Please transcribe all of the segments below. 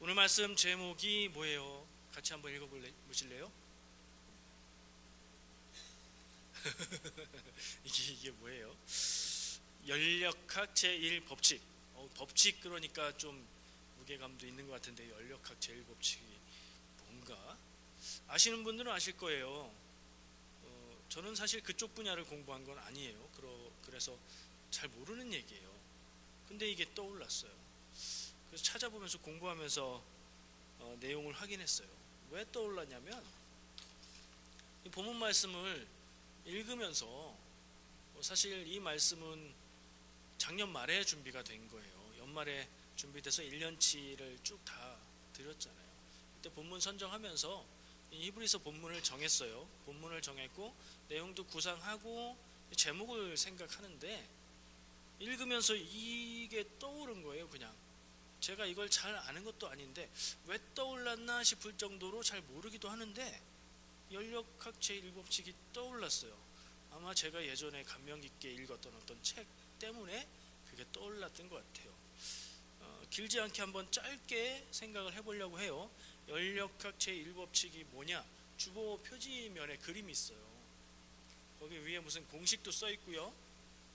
오늘 말씀 제목이 뭐예요? 같이 한번 읽어보실래요? 이게 뭐예요? 연력학 제1법칙. 법칙 그러니까 좀 무게감도 있는 것 같은데, 연력학 제1법칙이 뭔가 아시는 분들은 아실 거예요. 저는 사실 그쪽 분야를 공부한 건 아니에요. 그래서 잘 모르는 얘기예요. 근데 이게 떠올랐어요. 그래서 찾아보면서 공부하면서 내용을 확인했어요. 왜 떠올랐냐면, 이 본문 말씀을 읽으면서 사실 이 말씀은 작년 말에 준비가 된 거예요. 연말에 준비돼서 1년치를 쭉 다 드렸잖아요. 그때 본문 선정하면서 이 히브리서 본문을 정했어요. 본문을 정했고 내용도 구상하고 제목을 생각하는데, 읽으면서 이게 떠오른 거예요. 그냥 제가 이걸 잘 아는 것도 아닌데 왜 떠올랐나 싶을 정도로 잘 모르기도 하는데 연력학 제1법칙이 떠올랐어요. 아마 제가 예전에 감명 깊게 읽었던 어떤 책 때문에 그게 떠올랐던 것 같아요. 길지 않게 한번 짧게 생각을 해보려고 해요. 연력학 제1법칙이 뭐냐? 주보 표지면에 그림이 있어요. 거기 위에 무슨 공식도 써 있고요.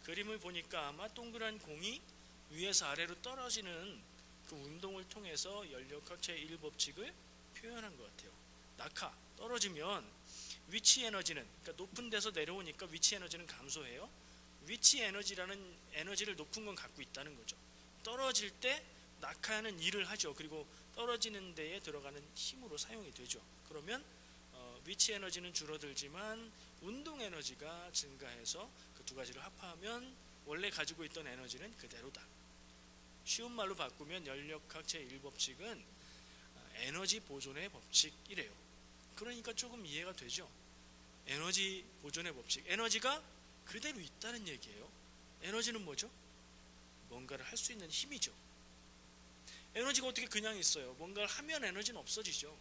그림을 보니까 아마 동그란 공이 위에서 아래로 떨어지는 그 운동을 통해서 연력학 제1법칙을 표현한 것 같아요. 낙하, 떨어지면 위치 에너지는, 그러니까 높은 데서 내려오니까 위치 에너지는 감소해요. 위치 에너지라는 에너지를 높은 건 갖고 있다는 거죠. 떨어질 때 낙하하는 일을 하죠. 그리고 떨어지는 데에 들어가는 힘으로 사용이 되죠. 그러면 위치 에너지는 줄어들지만 운동 에너지가 증가해서 그 두 가지를 합하면 원래 가지고 있던 에너지는 그대로다. 쉬운 말로 바꾸면 연력학 제1법칙은 에너지 보존의 법칙이래요. 그러니까 조금 이해가 되죠. 에너지 보존의 법칙, 에너지가 그대로 있다는 얘기예요. 에너지는 뭐죠? 뭔가를 할 수 있는 힘이죠. 에너지가 어떻게 그냥 있어요? 뭔가를 하면 에너지는 없어지죠.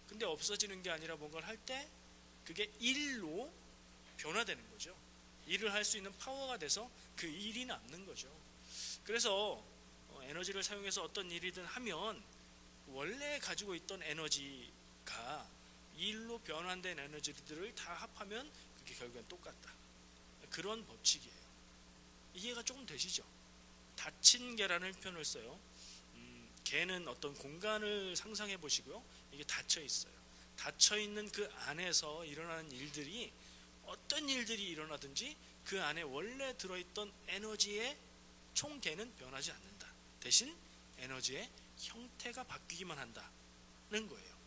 근데 없어지는 게 아니라 뭔가를 할 때 그게 일로 변화되는 거죠. 일을 할 수 있는 파워가 돼서 그 일이 남는 거죠. 그래서 에너지를 사용해서 어떤 일이든 하면 원래 가지고 있던 에너지가 일로 변환된 에너지들을 다 합하면 그게 결국엔 똑같다. 그런 법칙이에요. 이해가 조금 되시죠? 닫힌 개라는 표현을 써요. 개는 어떤 공간을 상상해 보시고요. 이게 닫혀 있어요. 닫혀 있는 그 안에서 일어나는 일들이, 어떤 일들이 일어나든지 그 안에 원래 들어있던 에너지의 총개는 변하지 않는다. 대신 에너지의 형태가 바뀌기만 한다는 거예요.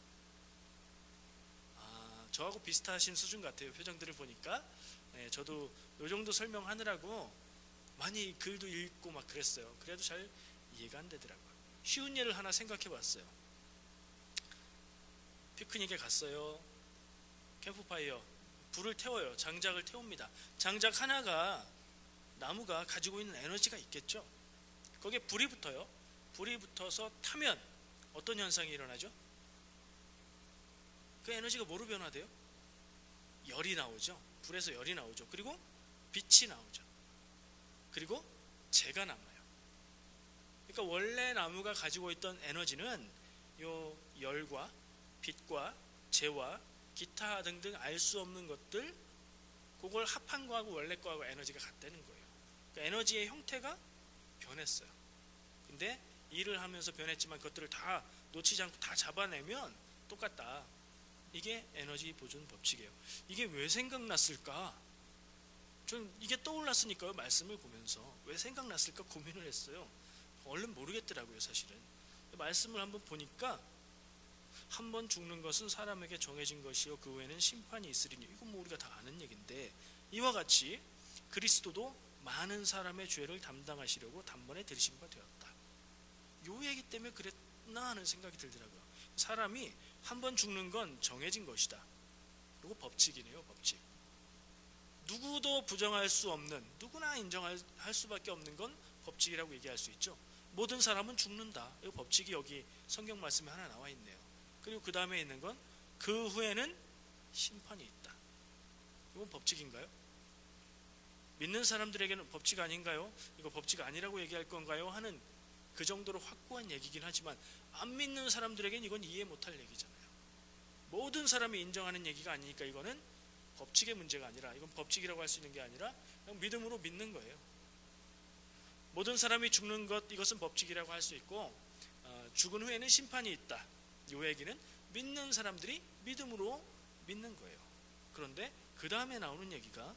저하고 비슷하신 수준 같아요. 표정들을 보니까. 저도 이 정도 설명하느라고 많이 글도 읽고 막 그랬어요. 그래도 잘 이해가 안 되더라고요. 쉬운 예를 하나 생각해 봤어요. 피크닉에 갔어요. 캠프파이어, 불을 태워요. 장작을 태웁니다. 장작 하나가, 나무가 가지고 있는 에너지가 있겠죠. 거기에 불이 붙어요. 불이 붙어서 타면 어떤 현상이 일어나죠? 그 에너지가 뭐로 변화돼요? 열이 나오죠. 불에서 열이 나오죠. 그리고 빛이 나오죠. 그리고 재가 남아요. 그러니까 원래 나무가 가지고 있던 에너지는 요 열과 빛과 재와 기타 등등 알 수 없는 것들, 그걸 합한 거하고 원래 거하고 에너지가 같다는 거예요. 그러니까 에너지의 형태가 변했어요. 근데 일을 하면서 변했지만 그것들을 다 놓치지 않고 다 잡아내면 똑같다. 이게 에너지 보존 법칙이에요. 이게 왜 생각났을까? 전 이게 떠올랐으니까요. 말씀을 보면서 왜 생각났을까 고민을 했어요. 얼른 모르겠더라고요. 사실은 말씀을 한번 보니까, 한 번 죽는 것은 사람에게 정해진 것이요 그 후에는 심판이 있으리니, 이건 뭐 우리가 다 아는 얘기인데, 이와 같이 그리스도도 많은 사람의 죄를 담당하시려고 단번에 들이신 바 되었다. 요 얘기 때문에 그랬나 하는 생각이 들더라고요. 사람이 한 번 죽는 건 정해진 것이다. 그리고 법칙이네요. 법칙. 누구도 부정할 수 없는, 누구나 인정할 수밖에 없는 건 법칙이라고 얘기할 수 있죠. 모든 사람은 죽는다. 이 법칙이 여기 성경 말씀에 하나 나와 있네요. 그리고 그 다음에 있는 건 그 후에는 심판이 있다. 이건 법칙인가요? 믿는 사람들에게는 법칙 아닌가요? 이거 법칙 아니라고 얘기할 건가요? 하는 그 정도로 확고한 얘기긴 하지만 안 믿는 사람들에겐 이건 이해 못할 얘기잖아요. 모든 사람이 인정하는 얘기가 아니니까 이거는 법칙의 문제가 아니라, 이건 법칙이라고 할 수 있는 게 아니라 그냥 믿음으로 믿는 거예요. 모든 사람이 죽는 것, 이것은 법칙이라고 할 수 있고, 죽은 후에는 심판이 있다, 이 얘기는 믿는 사람들이 믿음으로 믿는 거예요. 그런데 그 다음에 나오는 얘기가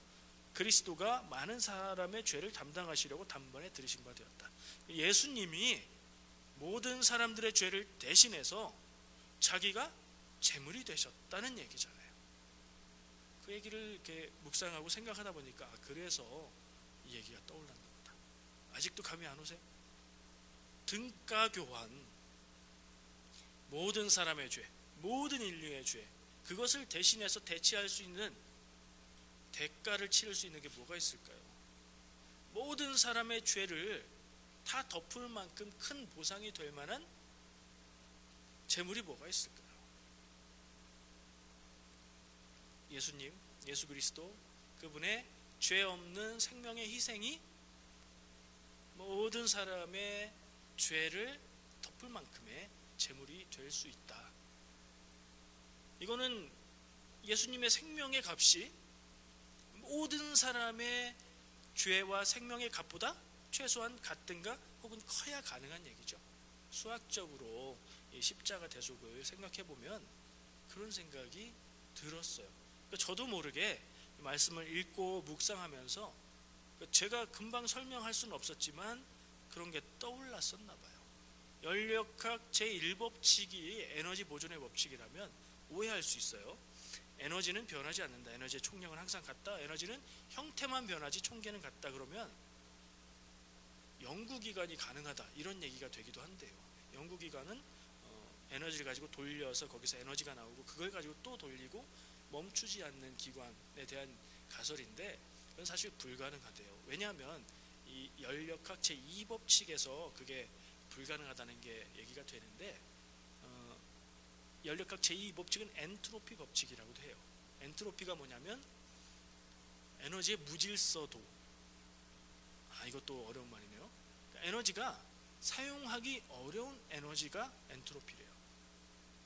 그리스도가 많은 사람의 죄를 담당하시려고 단번에 들으신 바 되었다. 예수님이 모든 사람들의 죄를 대신해서 자기가 제물이 되셨다는 얘기잖아요. 그 얘기를 이렇게 묵상하고 생각하다 보니까 그래서 이 얘기가 떠올랐나 보다. 아직도 감이 안 오세요? 등가 교환, 모든 사람의 죄, 모든 인류의 죄, 그것을 대신해서 대체할 수 있는 대가를 치를 수 있는 게 뭐가 있을까요? 모든 사람의 죄를 다 덮을 만큼 큰 보상이 될 만한 제물이 뭐가 있을까요? 예수님, 예수 그리스도, 그분의 죄 없는 생명의 희생이 모든 사람의 죄를 덮을 만큼의 제물이 될 수 있다. 이거는 예수님의 생명의 값이 모든 사람의 죄와 생명의 값보다 최소한 같든가 혹은 커야 가능한 얘기죠. 수학적으로 이 십자가 대속을 생각해 보면 그런 생각이 들었어요. 그러니까 저도 모르게 말씀을 읽고 묵상하면서 제가 금방 설명할 수는 없었지만 그런 게 떠올랐었나 봐요. 연력학 제1법칙이 에너지 보존의 법칙이라면 오해할 수 있어요. 에너지는 변하지 않는다, 에너지의 총량은 항상 같다, 에너지는 형태만 변하지 총계는 같다, 그러면 영구기간이 가능하다, 이런 얘기가 되기도 한대요. 영구기간은 에너지를 가지고 돌려서 거기서 에너지가 나오고 그걸 가지고 또 돌리고 멈추지 않는 기관에 대한 가설인데, 그건 사실 불가능하대요. 왜냐하면 이 연력학 제2법칙에서 그게 불가능하다는 게 얘기가 되는데, 연력학 제2법칙은 엔트로피 법칙이라고도 해요. 엔트로피가 뭐냐면 에너지의 무질서도, 이것도 어려운 말이네요. 그러니까 에너지가 사용하기 어려운 에너지가 엔트로피래요.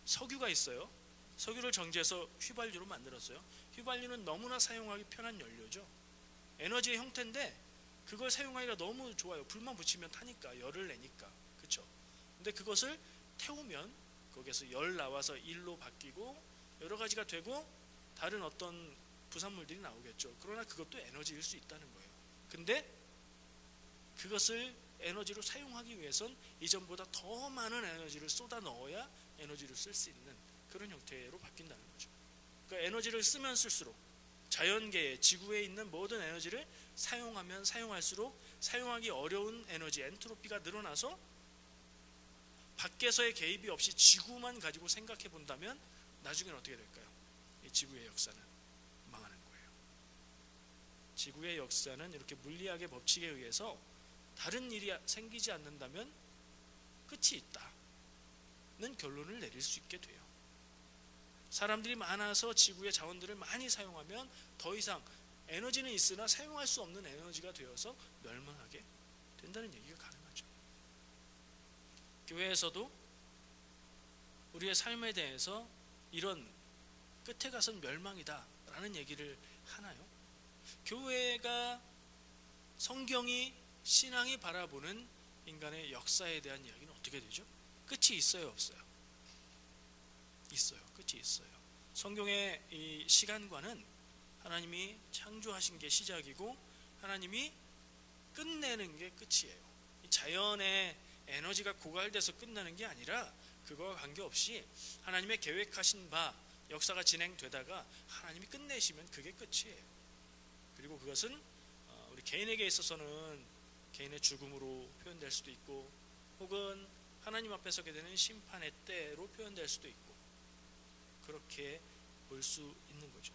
석유가 있어요. 석유를 정제해서 휘발유로 만들었어요. 휘발유는 너무나 사용하기 편한 연료죠. 에너지의 형태인데 그걸 사용하기가 너무 좋아요. 불만 붙이면 타니까, 열을 내니까, 그렇죠? 근데 그것을 태우면 거기에서 열 나와서 일로 바뀌고 여러 가지가 되고 다른 어떤 부산물들이 나오겠죠. 그러나 그것도 에너지일 수 있다는 거예요. 근데 그것을 에너지로 사용하기 위해선 이전보다 더 많은 에너지를 쏟아 넣어야 에너지를 쓸 수 있는 그런 형태로 바뀐다는 거죠. 그러니까 에너지를 쓰면 쓸수록 자연계에, 지구에 있는 모든 에너지를 사용하면 사용할수록 사용하기 어려운 에너지, 엔트로피가 늘어나서 밖에서의 개입이 없이 지구만 가지고 생각해 본다면 나중에는 어떻게 될까요? 이 지구의 역사는 망하는 거예요. 지구의 역사는 이렇게 물리학의 법칙에 의해서 다른 일이 생기지 않는다면 끝이 있다는 결론을 내릴 수 있게 돼요. 사람들이 많아서 지구의 자원들을 많이 사용하면 더 이상 에너지는 있으나 사용할 수 없는 에너지가 되어서 멸망하게 된다는 얘기가 가능하죠. 교회에서도 우리의 삶에 대해서 이런 끝에 가선 멸망이다 라는 얘기를 하나요? 교회가, 성경이, 신앙이 바라보는 인간의 역사에 대한 이야기는 어떻게 되죠? 끝이 있어요, 없어요? 있어요. 끝이 있어요. 성경의 이 시간관은 하나님이 창조하신 게 시작이고 하나님이 끝내는 게 끝이에요. 이 자연의 에너지가 고갈돼서 끝나는 게 아니라 그거와 관계없이 하나님의 계획하신 바 역사가 진행되다가 하나님이 끝내시면 그게 끝이에요. 그리고 그것은 우리 개인에게 있어서는 개인의 죽음으로 표현될 수도 있고 혹은 하나님 앞에 서게 되는 심판의 때로 표현될 수도 있고 그렇게 볼 수 있는 거죠.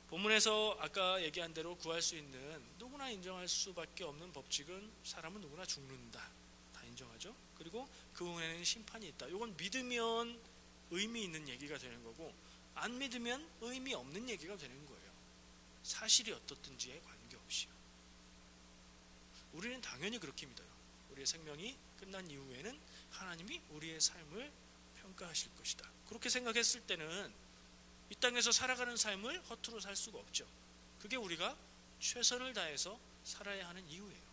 본문에서 아까 얘기한 대로 구할 수 있는, 누구나 인정할 수밖에 없는 법칙은 사람은 누구나 죽는다. 다 인정하죠. 그리고 그 후에는 심판이 있다. 이건 믿으면 의미 있는 얘기가 되는 거고 안 믿으면 의미 없는 얘기가 되는 거예요. 사실이 어떻든지에 관계없이. 관계없이요. 우리는 당연히 그렇게 믿어요. 우리의 생명이 끝난 이후에는 하나님이 우리의 삶을 평가하실 것이다. 그렇게 생각했을 때는 이 땅에서 살아가는 삶을 허투루 살 수가 없죠. 그게 우리가 최선을 다해서 살아야 하는 이유예요.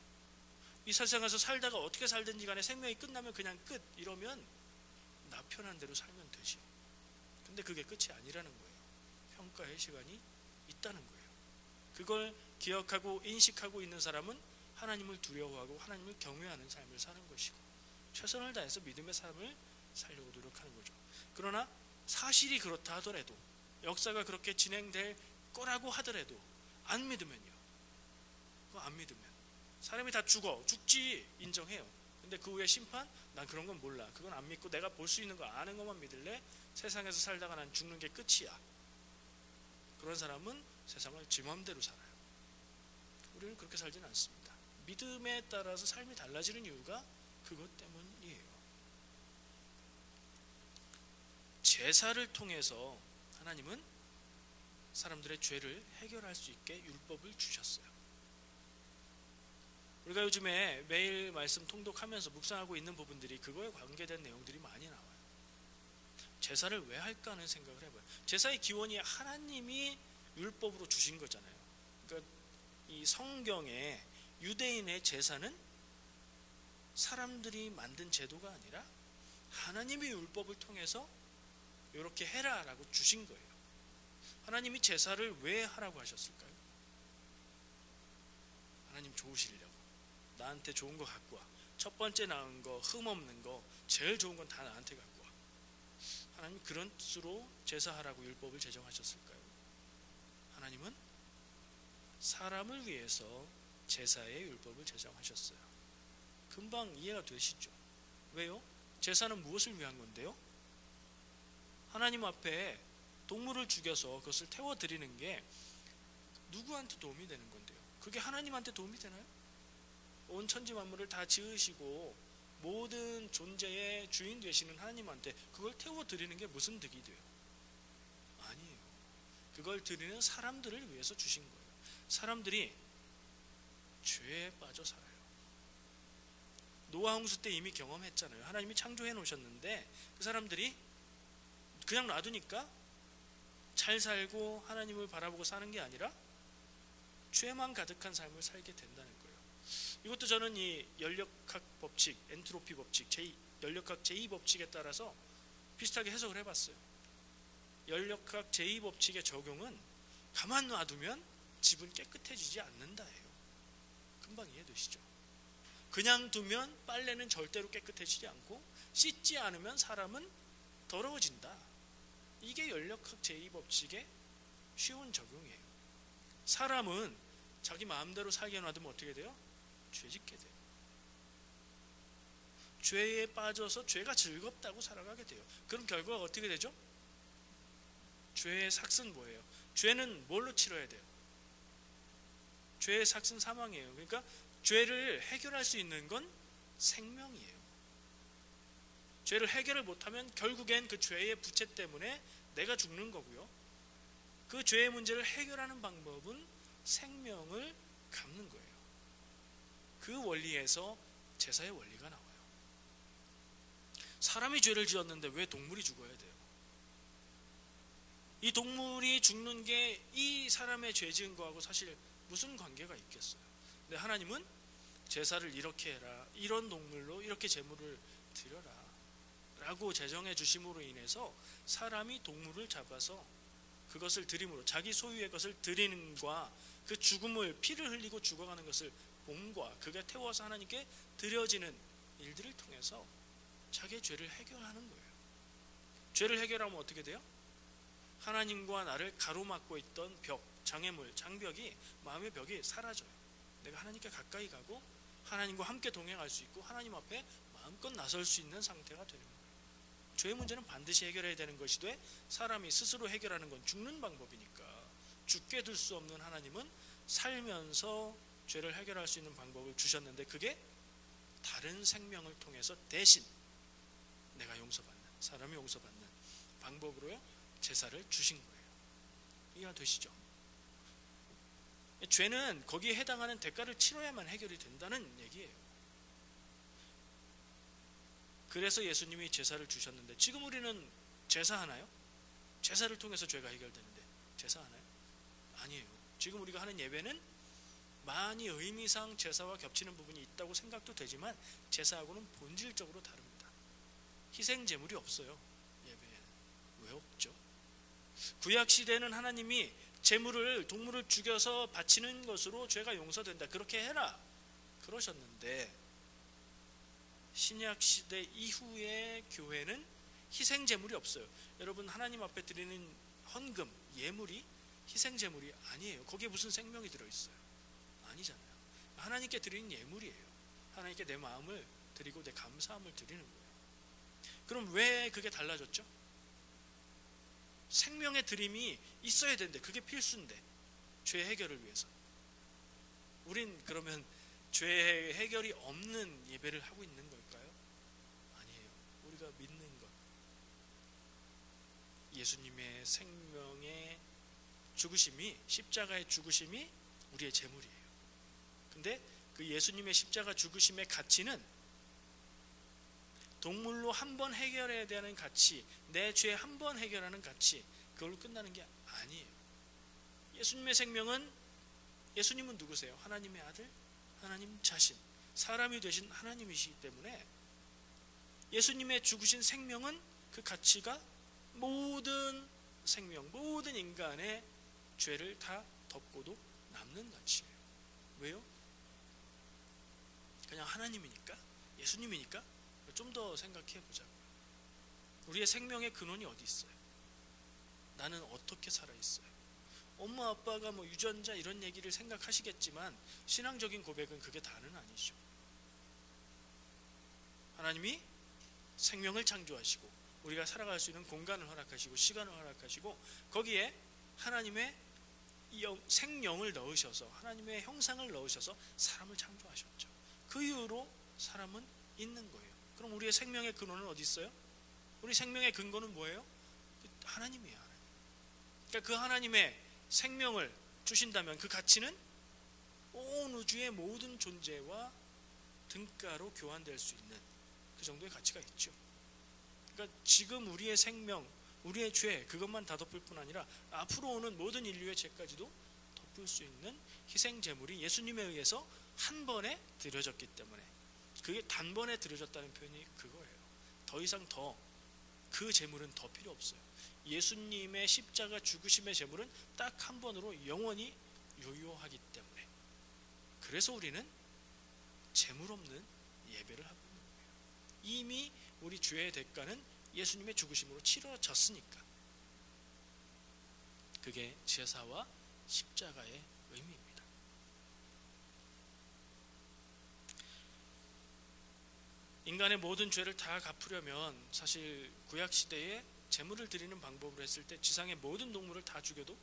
이 세상에서 살다가 어떻게 살든지 간에 생명이 끝나면 그냥 끝 이러면 나 편한 대로 살면 되지. 근데 그게 끝이 아니라는 거예요. 평가의 시간이 있다는 거예요. 그걸 기억하고 인식하고 있는 사람은 하나님을 두려워하고 하나님을 경외하는 삶을 사는 것이고 최선을 다해서 믿음의 삶을 살려고 노력하는 거죠. 그러나 사실이 그렇다 하더라도, 역사가 그렇게 진행될 거라고 하더라도 안 믿으면요. 그거 안 믿으면 사람이 다 죽지 인정해요. 근데 그 후에 심판? 난 그런 건 몰라. 그건 안 믿고 내가 볼 수 있는 거 아는 것만 믿을래? 세상에서 살다가 난 죽는 게 끝이야. 그런 사람은 세상을 지 맘대로 살아요. 우리는 그렇게 살지는 않습니다. 믿음에 따라서 삶이 달라지는 이유가 그것 때문이에요. 제사를 통해서 하나님은 사람들의 죄를 해결할 수 있게 율법을 주셨어요. 우리가 요즘에 매일 말씀 통독하면서 묵상하고 있는 부분들이 그거에 관계된 내용들이 많이 나와요. 제사를 왜 할까 하는 생각을 해봐요. 제사의 기원이 하나님이 율법으로 주신 거잖아요. 그러니까 이 성경에 유대인의 제사는 사람들이 만든 제도가 아니라 하나님이 율법을 통해서 이렇게 해라라고 주신 거예요. 하나님이 제사를 왜 하라고 하셨을까요? 하나님 좋으시려고. 나한테 좋은 거 갖고 와. 첫 번째 나은 거, 흠 없는 거, 제일 좋은 건 다 나한테 갖고 와. 하나님 그런 뜻으로 제사하라고 율법을 제정하셨을까요? 하나님은 사람을 위해서 제사의 율법을 제정하셨어요. 금방 이해가 되시죠? 왜요? 제사는 무엇을 위한 건데요? 하나님 앞에 동물을 죽여서 그것을 태워드리는 게 누구한테 도움이 되는 건데요? 그게 하나님한테 도움이 되나요? 온 천지 만물을 다 지으시고 모든 존재의 주인 되시는 하나님한테 그걸 태워드리는 게 무슨 득이 돼요? 아니에요. 그걸 드리는 사람들을 위해서 주신 거예요. 사람들이 죄에 빠져 살아요. 노아 홍수 때 이미 경험했잖아요. 하나님이 창조해 놓으셨는데 그 사람들이 그냥 놔두니까 잘 살고 하나님을 바라보고 사는 게 아니라 죄만 가득한 삶을 살게 된다는 거예요. 이것도 저는 이 연력학 법칙, 엔트로피 법칙, 연력학 제2법칙에 따라서 비슷하게 해석을 해봤어요. 연력학 제2법칙의 적용은 가만 놔두면 집은 깨끗해지지 않는다예요. 금방 이해되시죠? 그냥 두면 빨래는 절대로 깨끗해지지 않고 씻지 않으면 사람은 더러워진다. 이게 연력학 제2법칙의 쉬운 적용이에요. 사람은 자기 마음대로 살게 놔두면 어떻게 돼요? 죄짓게 돼요. 죄에 빠져서 죄가 즐겁다고 살아가게 돼요. 그럼 결과가 어떻게 되죠? 죄의 삭은 뭐예요? 죄는 뭘로 치러야 돼요? 죄의 삭은 사망이에요. 그러니까 죄를 해결할 수 있는 건 생명이에요. 죄를 해결을 못하면 결국엔 그 죄의 부채 때문에 내가 죽는 거고요. 그 죄의 문제를 해결하는 방법은 생명을 갚는 거예요. 그 원리에서 제사의 원리가 나와요. 사람이 죄를 지었는데 왜 동물이 죽어야 돼요? 이 동물이 죽는 게 이 사람의 죄 지은 거하고 사실 무슨 관계가 있겠어요? 근데 하나님은 제사를 이렇게 해라, 이런 동물로 이렇게 제물을 드려라 라고 제정해 주심으로 인해서 사람이 동물을 잡아서 그것을 드림으로 자기 소유의 것을 드리는과 그 죽음을 피를 흘리고 죽어가는 것을 봄과 그가 태워서 하나님께 드려지는 일들을 통해서 자기의 죄를 해결하는 거예요. 죄를 해결하면 어떻게 돼요? 하나님과 나를 가로막고 있던 벽, 장애물, 장벽이, 마음의 벽이 사라져요. 내가 하나님께 가까이 가고 하나님과 함께 동행할 수 있고 하나님 앞에 마음껏 나설 수 있는 상태가 되는 거예요. 죄의 문제는 반드시 해결해야 되는 것이 돼 사람이 스스로 해결하는 건 죽는 방법이니까 죽게 둘 수 없는 하나님은 살면서 죄를 해결할 수 있는 방법을 주셨는데 그게 다른 생명을 통해서 대신 내가 용서받는, 사람이 용서받는 방법으로요 제사를 주신 거예요. 이해가 되시죠? 죄는 거기에 해당하는 대가를 치러야만 해결이 된다는 얘기예요. 그래서 예수님이 제사를 주셨는데 지금 우리는 제사하나요? 제사를 통해서 죄가 해결되는데 제사하나요? 아니에요. 지금 우리가 하는 예배는 많이 의미상 제사와 겹치는 부분이 있다고 생각도 되지만 제사하고는 본질적으로 다릅니다. 희생 제물이 없어요. 예배에는. 왜 없죠? 구약 시대는 하나님이 제물을 동물을 죽여서 바치는 것으로 죄가 용서된다. 그렇게 해라. 그러셨는데 신약 시대 이후의 교회는 희생 제물이 없어요. 여러분 하나님 앞에 드리는 헌금, 예물이 희생 제물이 아니에요. 거기에 무슨 생명이 들어 있어요? 아니잖아요. 하나님께 드리는 예물이에요. 하나님께 내 마음을 드리고 내 감사함을 드리는 거예요. 그럼 왜 그게 달라졌죠? 생명의 드림이 있어야 되는데 그게 필수인데 죄 해결을 위해서 우린 그러면 죄 해결이 없는 예배를 하고 있는 걸까요? 아니에요. 우리가 믿는 것, 예수님의 생명의 죽으심이, 십자가의 죽으심이 우리의 제물이에요. 근데 그 예수님의 십자가 죽으심의 가치는 동물로 한 번 해결해야 되는 가치, 내 죄 한 번 해결하는 가치, 그걸로 끝나는 게 아니에요. 예수님의 생명은, 예수님은 누구세요? 하나님의 아들, 하나님 자신, 사람이 되신 하나님이시기 때문에 예수님의 죽으신 생명은 그 가치가 모든 생명, 모든 인간의 죄를 다 덮고도 남는 가치예요. 왜요? 그냥 하나님이니까? 예수님이니까? 좀 더 생각해 보자고요. 우리의 생명의 근원이 어디 있어요? 나는 어떻게 살아 있어요? 엄마 아빠가 뭐 유전자 이런 얘기를 생각하시겠지만 신앙적인 고백은 그게 다는 아니죠. 하나님이 생명을 창조하시고 우리가 살아갈 수 있는 공간을 허락하시고 시간을 허락하시고 거기에 하나님의 생명을 넣으셔서 하나님의 형상을 넣으셔서 사람을 창조하셨죠. 그 이후로 사람은 있는 거예요. 그럼 우리의 생명의 근원은 어디 있어요? 우리 생명의 근거는 뭐예요? 하나님이에요. 하나님. 그러니까 그 하나님의 생명을 주신다면 그 가치는 온 우주의 모든 존재와 등가로 교환될 수 있는 그 정도의 가치가 있죠. 그러니까 지금 우리의 생명, 우리의 죄 그것만 다 덮을 뿐 아니라 앞으로 오는 모든 인류의 죄까지도 덮을 수 있는 희생 제물이 예수님에 의해서 한 번에 드려졌기 때문에, 그게 단번에 드려졌다는 표현이 그거예요. 더 이상 그 제물은 더 필요 없어요. 예수님의 십자가 죽으심의 제물은 딱 한 번으로 영원히 유효하기 때문에, 그래서 우리는 제물 없는 예배를 하고 있는 거예요. 이미 우리 죄의 대가는 예수님의 죽으심으로 치러졌으니까. 그게 제사와 십자가의 의미입니다. 인간의 모든 죄를 다 갚으려면 사실 구약시대에 제물을 드리는 방법으로 했을 때 지상의 모든 동물을 다 죽여도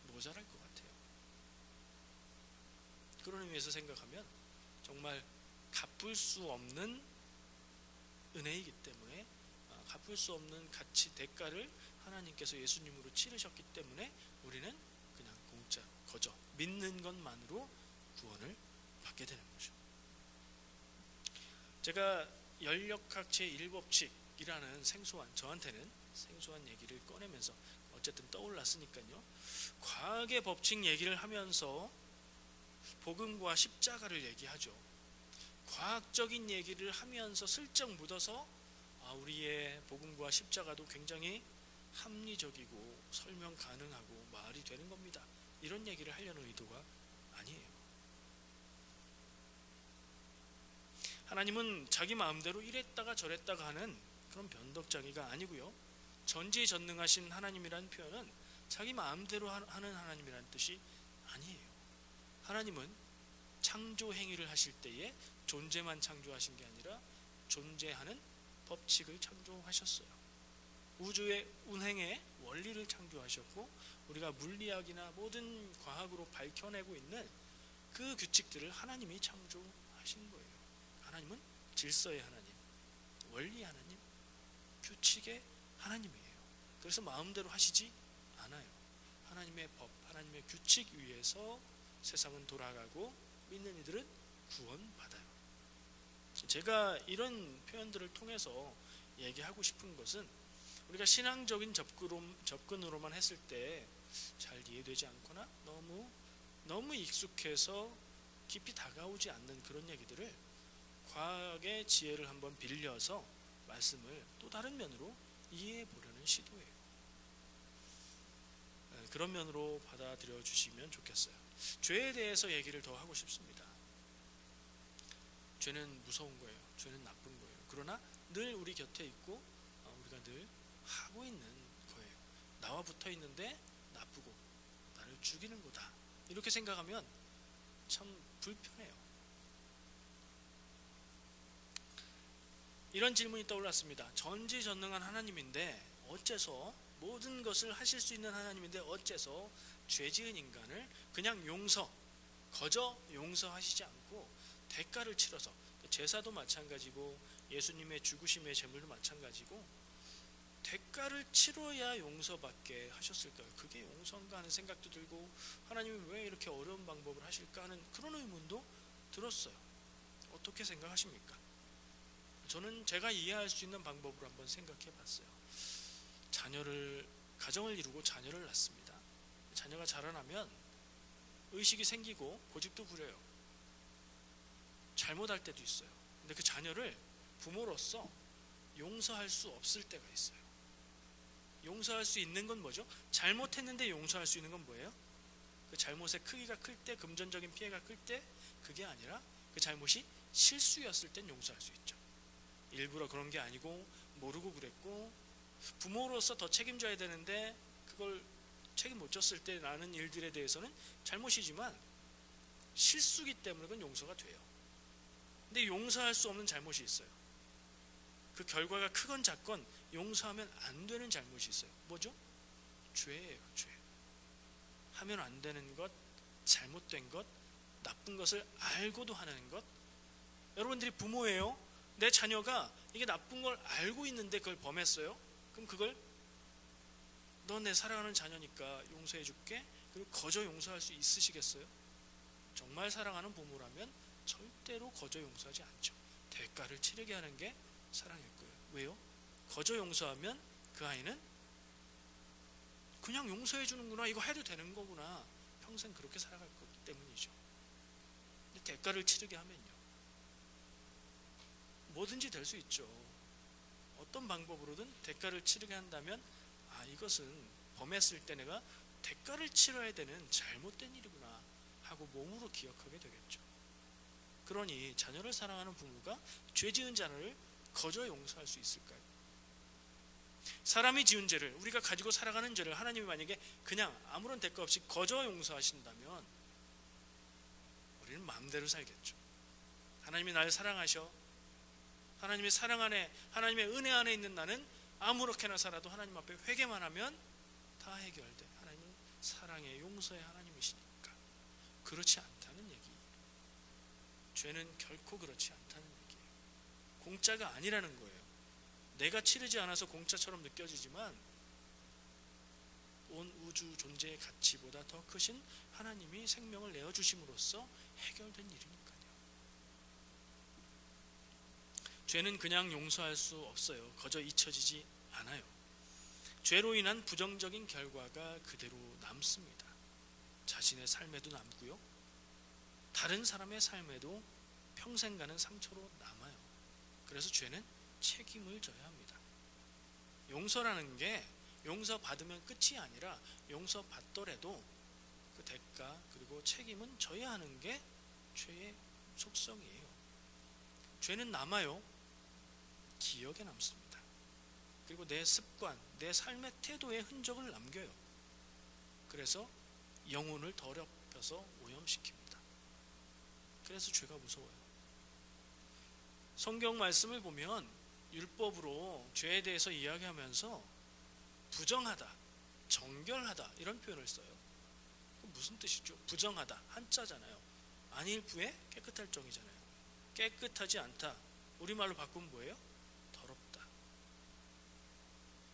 모자랄 것 같아요. 그런 의미에서 생각하면 정말 갚을 수 없는 은혜이기 때문에, 갚을 수 없는 가치, 대가를 하나님께서 예수님으로 치르셨기 때문에 우리는 그냥 공짜, 거저 믿는 것만으로 구원을 받게 되는 거죠. 제가 연력학 제1법칙이라는 저한테는 생소한 얘기를 꺼내면서 어쨌든 떠올랐으니까요. 과학의 법칙 얘기를 하면서 복음과 십자가를 얘기하죠. 과학적인 얘기를 하면서 슬쩍 묻어서 우리의 복음과 십자가도 굉장히 합리적이고 설명 가능하고 말이 되는 겁니다. 이런 얘기를 하려는 의도가 아니에요. 하나님은 자기 마음대로 이랬다가 저랬다가 하는 그런 변덕장이가 아니고요. 전지전능하신 하나님이라는 표현은 자기 마음대로 하는 하나님이라는 뜻이 아니에요. 하나님은 창조 행위를 하실 때에 존재만 창조하신 게 아니라 존재하는 법칙을 창조하셨어요. 우주의 운행의 원리를 창조하셨고 우리가 물리학이나 모든 과학으로 밝혀내고 있는 그 규칙들을 하나님이 창조하신 거예요. 하나님은 질서의 하나님, 원리 하나님, 규칙의 하나님이에요. 그래서 마음대로 하시지 않아요. 하나님의 법, 하나님의 규칙 위에서 세상은 돌아가고 믿는 이들은 구원받아요. 제가 이런 표현들을 통해서 얘기하고 싶은 것은 우리가 신앙적인 접근으로만 했을 때 잘 이해되지 않거나 너무 익숙해서 깊이 다가오지 않는 그런 얘기들을 과학의 지혜를 한번 빌려서 말씀을 또 다른 면으로 이해해 보려는 시도예요. 그런 면으로 받아들여 주시면 좋겠어요. 죄에 대해서 얘기를 더 하고 싶습니다. 죄는 무서운 거예요. 죄는 나쁜 거예요. 그러나 늘 우리 곁에 있고 우리가 늘 하고 있는 거예요. 나와 붙어 있는데 나쁘고 나를 죽이는 거다. 이렇게 생각하면 참 불편해요. 이런 질문이 떠올랐습니다. 전지전능한 하나님인데 어째서 모든 것을 하실 수 있는 하나님인데 어째서 죄지은 인간을 그냥 거저 용서하시지 않고 대가를 치러서 제사도 마찬가지고 예수님의 죽으심의 제물도 마찬가지고 대가를 치러야 용서받게 하셨을까요? 그게 용서인가 하는 생각도 들고 하나님이 왜 이렇게 어려운 방법을 하실까 하는 그런 의문도 들었어요. 어떻게 생각하십니까? 저는 제가 이해할 수 있는 방법으로 한번 생각해 봤어요. 가정을 이루고 자녀를 낳습니다. 자녀가 자라나면 의식이 생기고 고집도 부려요. 잘못할 때도 있어요. 근데 그 자녀를 부모로서 용서할 수 없을 때가 있어요. 용서할 수 있는 건 뭐죠? 잘못했는데 용서할 수 있는 건 뭐예요? 그 잘못의 크기가 클 때, 금전적인 피해가 클 때, 그게 아니라 그 잘못이 실수였을 땐 용서할 수 있죠. 일부러 그런 게 아니고 모르고 그랬고 부모로서 더 책임져야 되는데 그걸 책임 못 졌을 때 나는 일들에 대해서는 잘못이지만 실수기 때문에 그건 용서가 돼요. 근데 용서할 수 없는 잘못이 있어요. 그 결과가 크건 작건 용서하면 안 되는 잘못이 있어요. 뭐죠? 죄예요. 죄. 하면 안 되는 것, 잘못된 것, 나쁜 것을 알고도 하는 것. 여러분들이 부모예요. 내 자녀가 이게 나쁜 걸 알고 있는데 그걸 범했어요. 그럼 그걸 너 내 사랑하는 자녀니까 용서해 줄게. 그리고 거저 용서할 수 있으시겠어요? 정말 사랑하는 부모라면 절대로 거저 용서하지 않죠. 대가를 치르게 하는 게 사랑일 거예요. 왜요? 거저 용서하면 그 아이는 그냥 용서해 주는구나, 이거 해도 되는 거구나, 평생 그렇게 살아갈 거기 때문이죠. 근데 대가를 치르게 하면요, 뭐든지 될 수 있죠. 어떤 방법으로든 대가를 치르게 한다면 이것은 범했을 때 내가 대가를 치러야 되는 잘못된 일이구나 하고 몸으로 기억하게 되겠죠. 그러니 자녀를 사랑하는 부모가 죄 지은 자녀를 거저 용서할 수 있을까요? 사람이 지은 죄를, 우리가 가지고 살아가는 죄를 하나님이 만약에 그냥 아무런 대가 없이 거저 용서하신다면 우리는 마음대로 살겠죠. 하나님이 나를 사랑하셔, 하나님의 사랑 안에, 하나님의 은혜 안에 있는 나는 아무렇게나 살아도 하나님 앞에 회개만 하면 다 해결돼. 하나님은 사랑의 용서의 하나님이시니까. 그렇지 않다는 얘기. 죄는 결코 그렇지 않다는 얘기예요. 공짜가 아니라는 거예요. 내가 치르지 않아서 공짜처럼 느껴지지만 온 우주 존재의 가치보다 더 크신 하나님이 생명을 내어주심으로써 해결된 일이니까요. 죄는 그냥 용서할 수 없어요. 거저 잊혀지지 않아요. 죄로 인한 부정적인 결과가 그대로 남습니다. 자신의 삶에도 남고요, 다른 사람의 삶에도 평생 가는 상처로 남아요. 그래서 죄는 책임을 져야 합니다. 용서라는 게 용서받으면 끝이 아니라 용서받더라도 그 대가 그리고 책임은 져야 하는 게 죄의 속성이에요. 죄는 남아요. 기억에 남습니다. 그리고 내 습관, 내 삶의 태도에 흔적을 남겨요. 그래서 영혼을 더럽혀서 오염시킵니다. 그래서 죄가 무서워요. 성경 말씀을 보면 율법으로 죄에 대해서 이야기하면서 부정하다, 정결하다 이런 표현을 써요. 무슨 뜻이죠? 부정하다, 한자잖아요. 안일부에 깨끗할 정이잖아요. 깨끗하지 않다, 우리말로 바꾸면 뭐예요? 더럽다.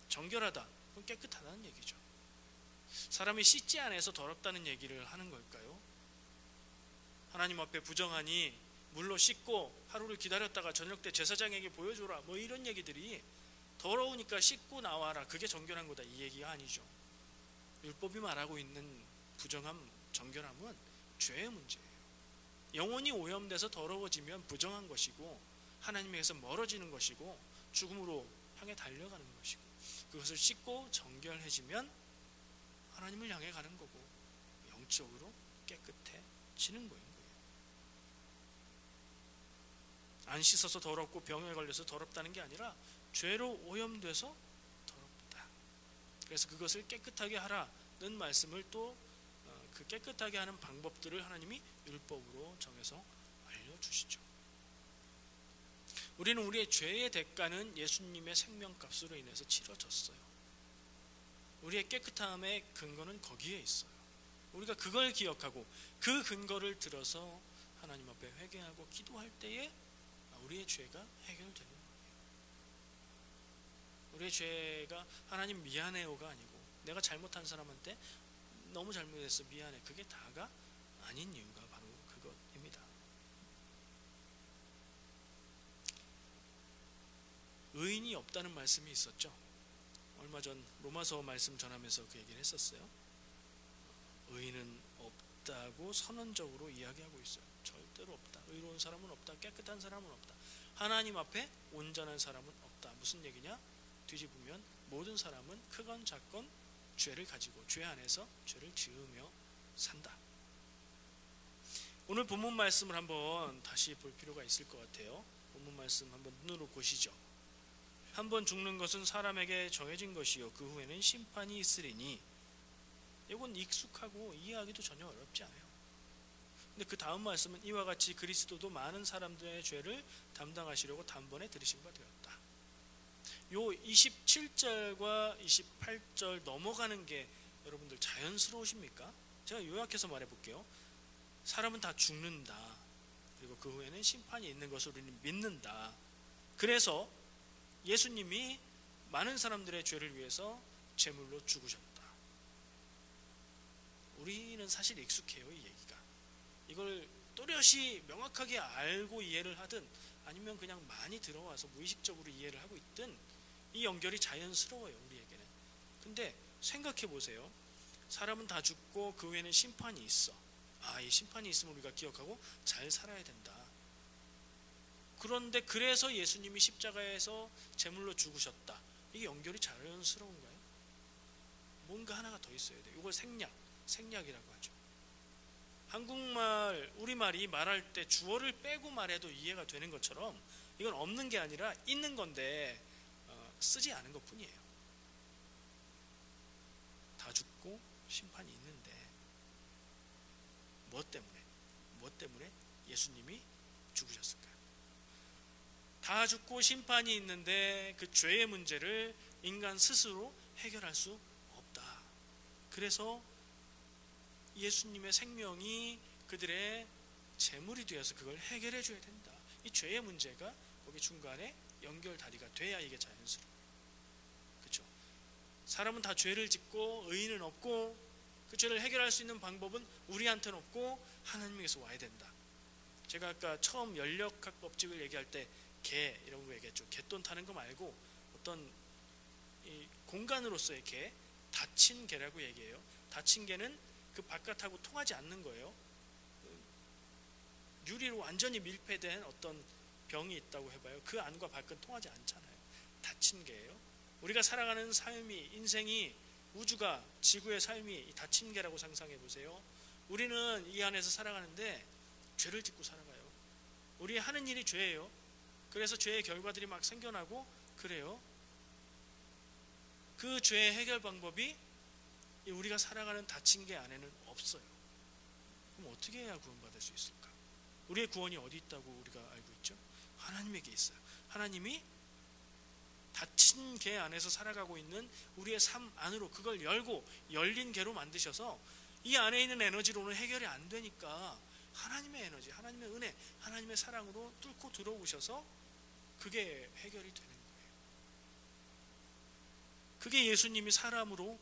정결하다, 그건 깨끗하다는 얘기죠. 사람이 씻지 않아서 더럽다는 얘기를 하는 걸까요? 하나님 앞에 부정하니 물로 씻고 하루를 기다렸다가 저녁 때 제사장에게 보여줘라, 뭐 이런 얘기들이 더러우니까 씻고 나와라, 그게 정결한 거다, 이 얘기가 아니죠. 율법이 말하고 있는 부정함, 정결함은 죄의 문제예요. 영혼이 오염돼서 더러워지면 부정한 것이고 하나님에게서 멀어지는 것이고 죽음으로 향해 달려가는 것이고, 그것을 씻고 정결해지면 하나님을 향해 가는 거고 영적으로 깨끗해지는 거예요. 안 씻어서 더럽고 병에 걸려서 더럽다는 게 아니라 죄로 오염돼서 더럽다. 그래서 그것을 깨끗하게 하라는 말씀을 또 그 깨끗하게 하는 방법들을 하나님이 율법으로 정해서 알려주시죠. 우리는 우리의 죄의 대가는 예수님의 생명값으로 인해서 치러졌어요. 우리의 깨끗함의 근거는 거기에 있어요. 우리가 그걸 기억하고 그 근거를 들어서 하나님 앞에 회개하고 기도할 때에 우리의 죄가 해결되는 거예요. 우리의 죄가 하나님 미안해요가 아니고 내가 잘못한 사람한테 너무 잘못했어 미안해, 그게 다가 아닌 이유가 바로 그것입니다. 의인이 없다는 말씀이 있었죠. 얼마 전 로마서 말씀 전하면서 그 얘기를 했었어요. 의인은 없다고 선언적으로 이야기하고 있어요. 절대로 없다. 의로운 사람은 없다. 깨끗한 사람은 없다. 하나님 앞에 온전한 사람은 없다. 무슨 얘기냐? 뒤집으면 모든 사람은 크건 작건 죄를 가지고 죄 안에서 죄를 지으며 산다. 오늘 본문 말씀을 한번 다시 볼 필요가 있을 것 같아요. 본문 말씀 한번 눈으로 보시죠. 한번 죽는 것은 사람에게 정해진 것이요 그 후에는 심판이 있으리니. 이건 익숙하고 이해하기도 전혀 어렵지 않아요. 근데 그 다음 말씀은 이와 같이 그리스도도 많은 사람들의 죄를 담당하시려고 단번에 들이신 바 되었다. 요 27절과 28절 넘어가는 게 여러분들 자연스러우십니까? 제가 요약해서 말해볼게요. 사람은 다 죽는다. 그리고 그 후에는 심판이 있는 것을 우리는 믿는다. 그래서 예수님이 많은 사람들의 죄를 위해서 제물로 죽으셨다. 우리는 사실 익숙해요, 이 얘기가. 이걸 또렷이 명확하게 알고 이해를 하든 아니면 그냥 많이 들어와서 무의식적으로 이해를 하고 있든 이 연결이 자연스러워요, 우리에게는. 근데 생각해 보세요. 사람은 다 죽고 그 후에는 심판이 있어. 이 심판이 있으면 우리가 기억하고 잘 살아야 된다. 그런데 그래서 예수님이 십자가에서 제물로 죽으셨다. 이게 연결이 자연스러운가요? 뭔가 하나가 더 있어야 돼요. 이걸 생략이라고 하죠. 한국말, 우리말이 말할 때 주어를 빼고 말해도 이해가 되는 것처럼 이건 없는 게 아니라 있는 건데 쓰지 않은 것 뿐이에요. 다 죽고 심판이 있는데 뭐 때문에 예수님이 죽으셨을까요? 다 죽고 심판이 있는데 그 죄의 문제를 인간 스스로 해결할 수 없다. 그래서 예수님의 생명이 그들의 제물이 되어서 그걸 해결해 줘야 된다. 이 죄의 문제가 거기 중간에 연결다리가 돼야 이게 자연스러워요. 그렇죠? 사람은 다 죄를 짓고 의인은 없고 그 죄를 해결할 수 있는 방법은 우리한테는 없고 하나님에게서 와야 된다. 제가 아까 처음 연력학 법칙을 얘기할 때 개 이런 거 얘기했죠. 개돈 타는 거 말고 어떤 이 공간으로서의 개, 닫힌 개라고 얘기해요. 닫힌 개는 그 바깥하고 통하지 않는 거예요. 유리로 완전히 밀폐된 어떤 병이 있다고 해봐요. 그 안과 밖은 통하지 않잖아요. 닫힌 개예요. 우리가 살아가는 삶이, 인생이, 우주가, 지구의 삶이 닫힌 개라고 상상해 보세요. 우리는 이 안에서 살아가는데 죄를 짓고 살아가요. 우리 하는 일이 죄예요. 그래서 죄의 결과들이 막 생겨나고 그래요. 그 죄의 해결 방법이 우리가 살아가는 닫힌 개 안에는 없어요. 그럼 어떻게 해야 구원받을 수 있을까? 우리의 구원이 어디 있다고 우리가 알고 있죠? 하나님에게 있어요. 하나님이 닫힌 개 안에서 살아가고 있는 우리의 삶 안으로 그걸 열고 열린 개로 만드셔서 이 안에 있는 에너지로는 해결이 안 되니까 하나님의 에너지, 하나님의 은혜, 하나님의 사랑으로 뚫고 들어오셔서 그게 해결이 되는 거예요. 그게 예수님이 사람으로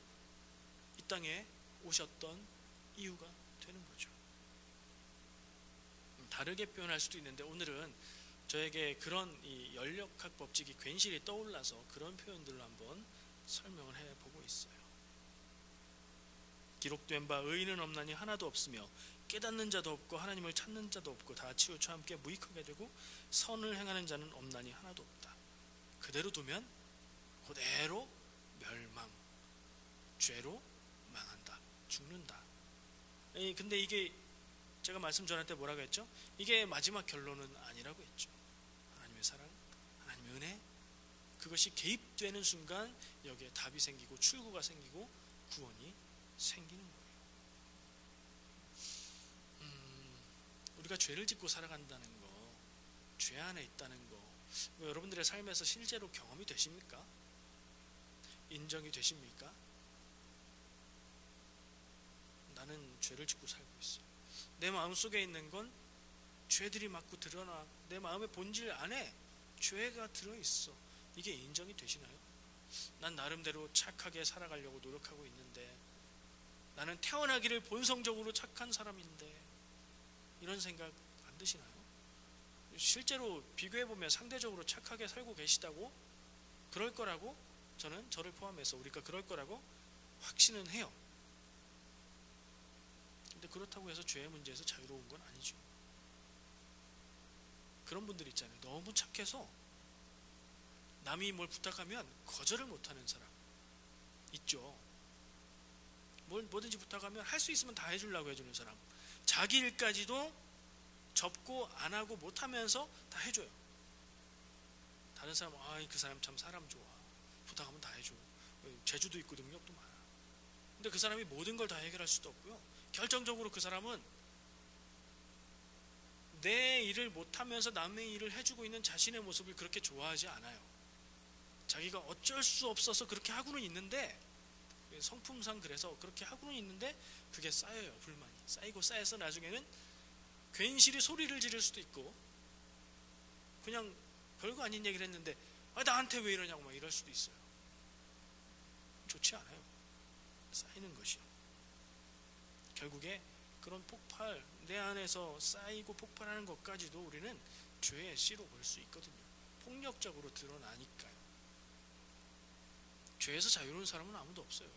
이 땅에 오셨던 이유가 되는 거죠. 다르게 표현할 수도 있는데 오늘은 저에게 그런 이 연력학 법칙이 괜시리 떠올라서 그런 표현들로 한번 설명을 해보고 있어요. 기록된 바 의인은 없나니 하나도 없으며 깨닫는 자도 없고 하나님을 찾는 자도 없고 다 치우쳐 함께 무익하게 되고 선을 행하는 자는 없나니 하나도 없다. 그대로 두면 그대로 멸망, 죄로 망한다, 죽는다. 근데 이게 제가 말씀 전할 때 뭐라고 했죠? 이게 마지막 결론은 아니라고 했죠. 하나님의 사랑, 하나님의 은혜, 그것이 개입되는 순간 여기에 답이 생기고 출구가 생기고 구원이 생기는 거예요. 우리가 죄를 짓고 살아간다는 거, 죄 안에 있다는 거, 여러분들의 삶에서 실제로 경험이 되십니까? 인정이 되십니까? 나는 죄를 짓고 살고 있어. 내 마음속에 있는 건 죄들이 마구 드러나. 내 마음의 본질 안에 죄가 들어있어. 이게 인정이 되시나요? 난 나름대로 착하게 살아가려고 노력하고 있는데, 나는 태어나기를 본성적으로 착한 사람인데, 이런 생각 안 드시나요? 실제로 비교해보면 상대적으로 착하게 살고 계시다고, 그럴 거라고 저는, 저를 포함해서 우리가 그럴 거라고 확신은 해요. 근데 그렇다고 해서 죄의 문제에서 자유로운 건 아니죠. 그런 분들 있잖아요. 너무 착해서 남이 뭘 부탁하면 거절을 못하는 사람 있죠. 뭐든지 부탁하면 할 수 있으면 다 해주려고 해주는 사람, 자기 일까지도 접고 안 하고 못하면서 다 해줘요. 다른 사람은 그 사람 참 사람 좋아, 부탁하면 다 해줘, 재주도 있고 능력도 많아. 근데 그 사람이 모든 걸 다 해결할 수도 없고요. 결정적으로 그 사람은 내 일을 못하면서 남의 일을 해주고 있는 자신의 모습을 그렇게 좋아하지 않아요. 자기가 어쩔 수 없어서 그렇게 하고는 있는데, 성품상 그래서 그렇게 하고는 있는데 그게 쌓여요. 불만이 쌓이고 쌓여서 나중에는 괜시리 소리를 지를 수도 있고, 그냥 별거 아닌 얘기를 했는데 나한테 왜 이러냐고 막 이럴 수도 있어요. 좋지 않아요. 쌓이는 것이요. 결국에 그런 폭발, 내 안에서 쌓이고 폭발하는 것까지도 우리는 죄의 씨로 볼 수 있거든요. 폭력적으로 드러나니까요. 죄에서 자유로운 사람은 아무도 없어요.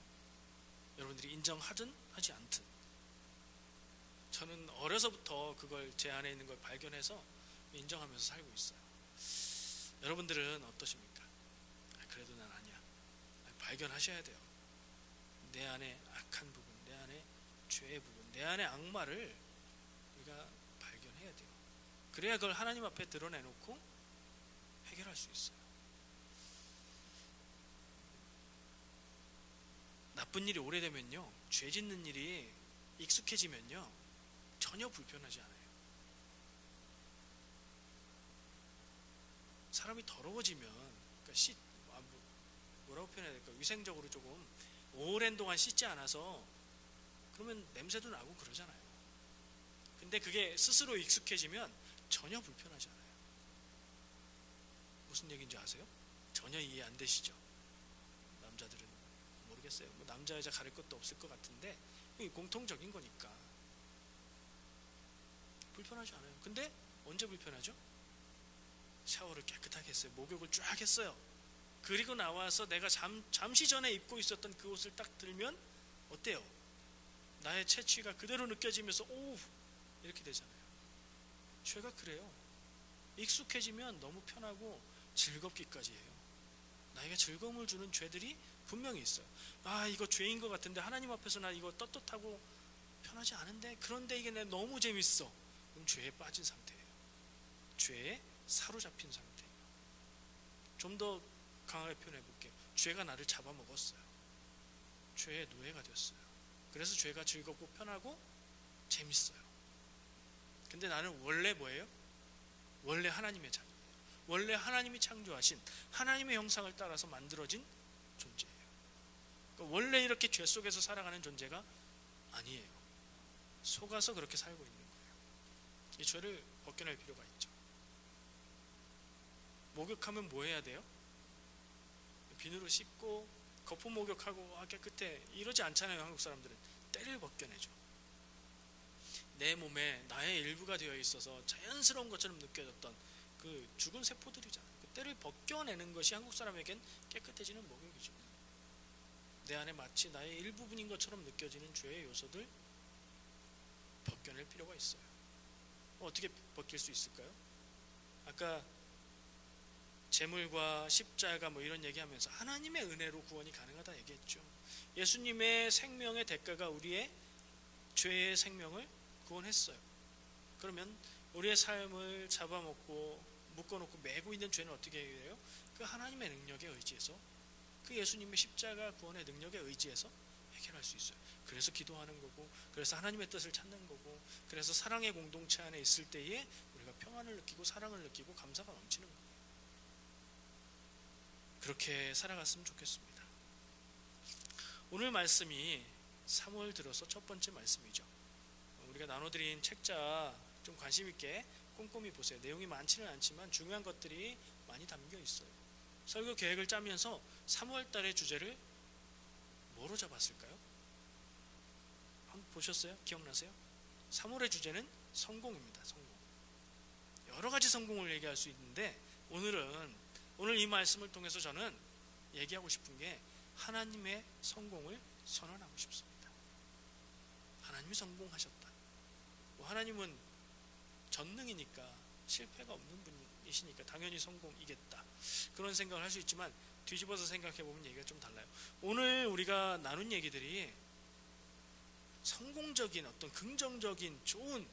여러분들이 인정하든 하지 않든. 저는 어려서부터 그걸 제 안에 있는 걸 발견해서 인정하면서 살고 있어요. 여러분들은 어떠십니까? 그래도 난 아니야. 발견하셔야 돼요. 내 안에 악한 부분, 내 안에 죄의 부분, 내 안에 악마를 우리가 발견해야 돼요. 그래야 그걸 하나님 앞에 드러내놓고 해결할 수 있어요. 나쁜 일이 오래되면요, 죄 짓는 일이 익숙해지면요, 전혀 불편하지 않아요. 사람이 더러워지면, 그러니까 뭐라고 표현해야 될까? 위생적으로 조금 오랜 동안 씻지 않아서 그러면 냄새도 나고 그러잖아요. 근데 그게 스스로 익숙해지면 전혀 불편하지 않아요. 무슨 얘기인지 아세요? 전혀 이해 안 되시죠? 남자들은 모르겠어요. 남자 여자 가릴 것도 없을 것 같은데 공통적인 거니까 불편하지 않아요. 근데 언제 불편하죠? 샤워를 깨끗하게 했어요. 목욕을 쫙 했어요. 그리고 나와서 내가 잠시 전에 입고 있었던 그 옷을 딱 들면 어때요? 나의 체취가 그대로 느껴지면서 오, 이렇게 되잖아요. 죄가 그래요. 익숙해지면 너무 편하고 즐겁기까지 해요. 나에게 즐거움을 주는 죄들이 분명히 있어요. 이거 죄인 것 같은데 하나님 앞에서 나 이거 떳떳하고 편하지 않은데, 그런데 이게 내 너무 재밌어. 그럼 죄에 빠진 상태예요. 죄에 사로잡힌 상태예요. 좀 더 강하게 표현해 볼게요. 죄가 나를 잡아먹었어요. 죄의 노예가 됐어요. 그래서 죄가 즐겁고 편하고 재밌어요. 근데 나는 원래 뭐예요? 원래 하나님의 자녀예요. 원래 하나님이 창조하신 하나님의 형상을 따라서 만들어진 존재예요. 그러니까 원래 이렇게 죄 속에서 살아가는 존재가 아니에요. 속아서 그렇게 살고 있는 거예요. 이 죄를 벗겨낼 필요가 있죠. 목욕하면 뭐 해야 돼요? 비누로 씻고 거품 목욕하고 깨끗해 이러지 않잖아요. 한국 사람들은 때를 벗겨내죠. 내 몸에 나의 일부가 되어 있어서 자연스러운 것처럼 느껴졌던 그 죽은 세포들이잖아요. 그 때를 벗겨내는 것이 한국 사람에겐 깨끗해지는 목욕이죠. 내 안에 마치 나의 일부분인 것처럼 느껴지는 죄의 요소들 벗겨낼 필요가 있어요. 어떻게 벗길 수 있을까요? 아까 제물과 십자가 뭐 이런 얘기하면서 하나님의 은혜로 구원이 가능하다 얘기했죠. 예수님의 생명의 대가가 우리의 죄의 생명을 구원했어요. 그러면 우리의 삶을 잡아먹고 묶어놓고 매고 있는 죄는 어떻게 해요? 그 하나님의 능력에 의지해서, 그 예수님의 십자가 구원의 능력에 의지해서 해결할 수 있어요. 그래서 기도하는 거고, 그래서 하나님의 뜻을 찾는 거고, 그래서 사랑의 공동체 안에 있을 때에 우리가 평안을 느끼고 사랑을 느끼고 감사가 넘치는 거예요. 그렇게 살아갔으면 좋겠습니다. 오늘 말씀이 3월 들어서 첫 번째 말씀이죠. 우리가 나눠드린 책자 좀 관심 있게 꼼꼼히 보세요. 내용이 많지는 않지만 중요한 것들이 많이 담겨 있어요. 설교 계획을 짜면서 3월 달의 주제를 뭐로 잡았을까요? 한번 보셨어요? 기억나세요? 3월의 주제는 성공입니다. 성공. 여러 가지 성공을 얘기할 수 있는데 오늘 이 말씀을 통해서 저는 얘기하고 싶은 게 하나님의 성공을 선언하고 싶습니다. 하나님이 성공하셨다. 하나님은 전능이니까 실패가 없는 분이시니까 당연히 성공이겠다. 그런 생각을 할 수 있지만 뒤집어서 생각해 보면 얘기가 좀 달라요. 오늘 우리가 나눈 얘기들이 성공적인 어떤 긍정적인 좋은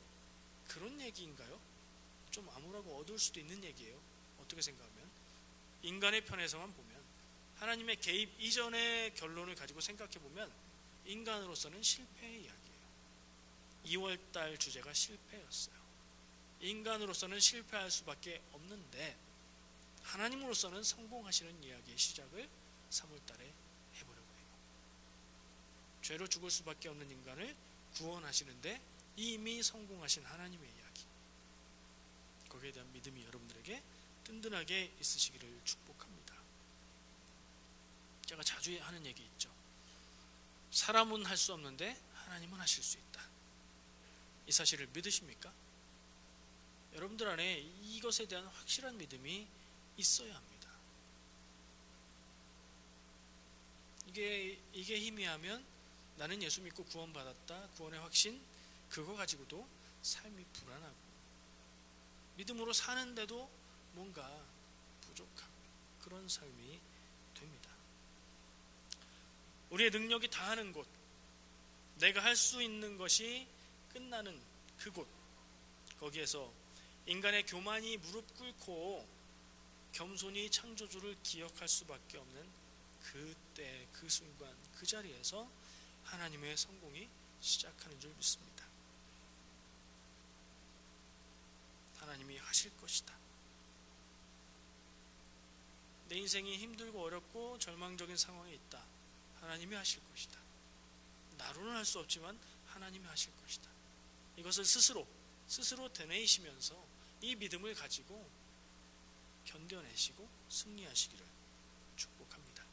그런 얘기인가요? 좀 암울하고 어두울 수도 있는 얘기예요. 어떻게 생각하면 인간의 편에서만 보면, 하나님의 개입 이전의 결론을 가지고 생각해 보면 인간으로서는 실패의 이야기예요. 2월달 주제가 실패였어요. 인간으로서는 실패할 수밖에 없는데 하나님으로서는 성공하시는 이야기의 시작을 3월달에 해보려고 해요. 죄로 죽을 수밖에 없는 인간을 구원하시는데 이미 성공하신 하나님의 이야기, 거기에 대한 믿음이 여러분들에게 든든하게 있으시기를 축복합니다. 제가 자주 하는 얘기 있죠. 사람은 할 수 없는데 하나님은 하실 수 있다. 이 사실을 믿으십니까? 여러분들 안에 이것에 대한 확실한 믿음이 있어야 합니다. 이게 희미하면 나는 예수 믿고 구원받았다, 구원의 확신, 그거 가지고도 삶이 불안하고 믿음으로 사는데도 뭔가 부족하고 그런 삶이 됩니다. 우리의 능력이 다하는 곳, 내가 할 수 있는 것이 끝나는 그곳, 거기에서 인간의 교만이 무릎 꿇고 겸손히 창조주를 기억할 수밖에 없는 그때, 그 순간, 그 자리에서 하나님의 성공이 시작하는 줄 믿습니다. 하나님이 하실 것이다. 내 인생이 힘들고 어렵고 절망적인 상황에 있다. 하나님이 하실 것이다. 나로는 할 수 없지만 하나님이 하실 것이다. 이것을 스스로 되뇌이시면서 이 믿음을 가지고 견뎌내시고 승리하시기를 축복합니다.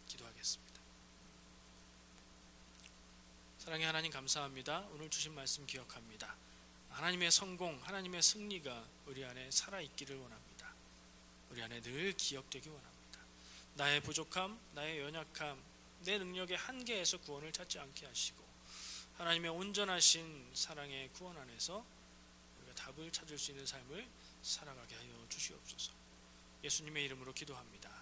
기도하겠습니다. 사랑의 하나님, 감사합니다. 오늘 주신 말씀 기억합니다. 하나님의 성공, 하나님의 승리가 우리 안에 살아있기를 원합니다. 우리 안에 늘 기억되기 원합니다. 나의 부족함, 나의 연약함, 내 능력의 한계에서 구원을 찾지 않게 하시고 하나님의 온전하신 사랑의 구원 안에서 우리가 답을 찾을 수 있는 삶을 살아가게 하여 주시옵소서. 예수님의 이름으로 기도합니다.